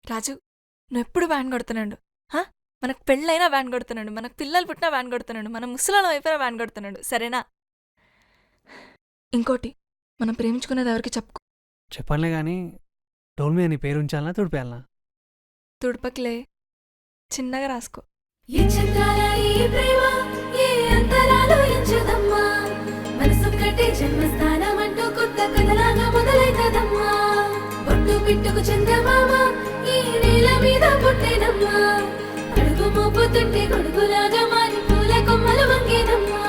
రాజు, నువ్వెప్పుడు వ్యాన్ కొడుతున్నాడు. మనకు పెళ్ళైనా వ్యాన్ కొడుతున్నాడు, మనకు పిల్లలు పుట్టినా వ్యాన్ కొడుతున్నాడు, మన ముసలాలం అయిపోయినా వ్యాన్ కొడుతున్నాడు. సరేనా? ఇంకోటి, మనం ప్రేమించుకునేది ఎవరికి చెప్పుకో. చెప్పనులే కానీ డోల్మీ అని పేరు ఉంచాలనా తుడిపేయాలనా? తుడుపకిలే, చిన్నగా రాసుకో. ఏ చంద్రాల ఈ ప్రేమ ఏ అంతరాలు ఎంచదమ్మా, మనసొక్కటే జన్మస్థానం అంటూ కొత్త కథలాగా మొదలైతదమ్మా. పొట్టు పిట్టుకు చందమామ ఈ నేల మీద పుట్టేనమ్మా, అడుగు మోపుతుంటే గొడుగులాగా మారి పూల కొమ్మలు వంగేనమ్మా.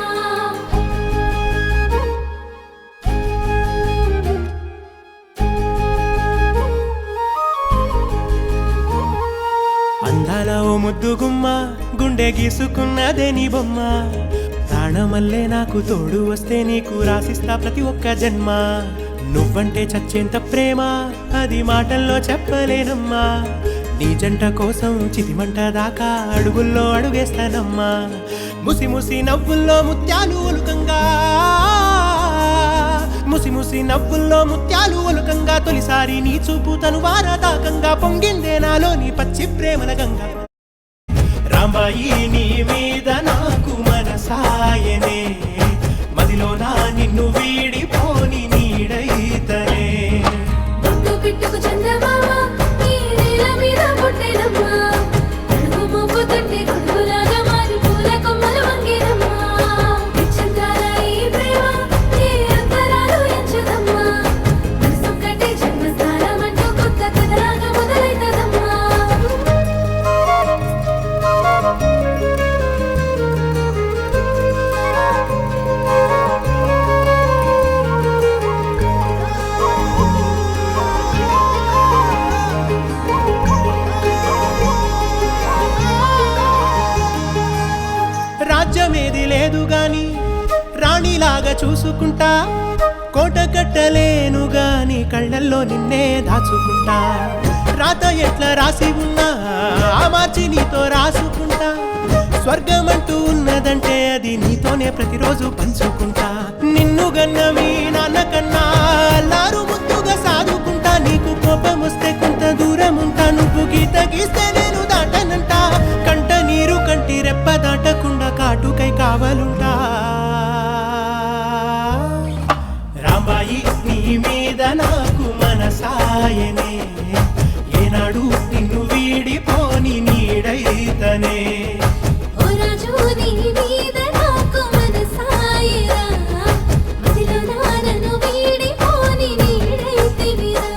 అందాల ఓ ముద్దు గుమ్మ, గుండె గీసుకున్నదే నీ బొమ్మ. ప్రాణమల్లే నాకు తోడు వస్తే నీకు రాసిస్తా ప్రతి ఒక్క జన్మ. నువ్వంటే చచ్చేంత ప్రేమ అది మాటల్లో చెప్పలేనమ్మా. నీ జంట కోసం చితిమంట దాకా అడుగుల్లో అడుగేస్తానమ్మా. ముసి ముసి నవ్వుల్లో ముత్యాలు ఒలుకంగా, ముసి ముసి నవ్వుల్లో ముత్యాలు ఒలుకంగా, తొలిసారి నీ చూపు తను వారదాకంగా పొంగిందే నాలో నీ పచ్చి ప్రేమల గంగా. రాంబాయి నీ మీద నాకు మనసాయనే, మదిలో నా నిన్ను వీడిపోని నీడైతనే. పొట్టు పిట్టుకు చందమామ ఈ నేల మీద పుట్టేనమ్మా, అడుగు మోపుతుంటే గొడుగులాగా మారి పూల కొమ్మలు వంగేనమ్మా. ఏ చంద్రాల ఈ ప్రేమ ఏ అంతరాలు ఎంచదమ్మా, మనసొక్కటే జన్మస్థానం అంటూ కొత్త కథలాగా మొదలైతదమ్మా. రాజ్యమేది లేదు గాని రాణిలాగా చూసుకుంటా, కోట కట్టలేను గాని కళ్ళల్లో నిన్నే దాచుకుంటా. రాత ఎట్లా రాసి ఉన్నా ఆ మార్చి నీతో రాసుకుంటా. స్వర్గమంటూ ఉన్నదంటే అది నీతోనే ప్రతిరోజు పంచుకుంటా. నిన్ను గన్న మీ నాన్న కన్నా అల్లారు ముద్దుగా సాదుకుంటా. నీకు కోపం వస్తే కొంత దూరం ఉంటా, నువ్వు గీత గీస్తే నేను దాటనంట. కంట నీరు కంటి రెప్ప దాటకుండా కాటుకై కావలుంటా. రాంబాయి నీ మీద నాకు మనసాయనే, ఏనాడు నిన్ను వీడిపోని నీడైతనే. ఓ రాజు నీ మీద నాకు మనసాయరా, మదిలో నన్ను వీడిపోని నీడైతివిరా.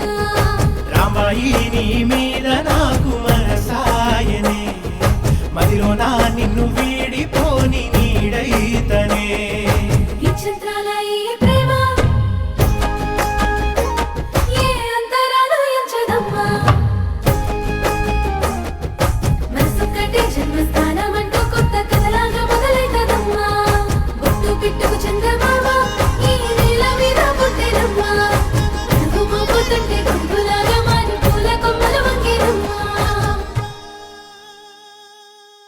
రాంబాయి నీ మీద నాకు మనసాయనే, మదిలో నా నిన్ను వీడిపోని నీడైతనే. ఈ చంద్రాల ఈ ప్రేమ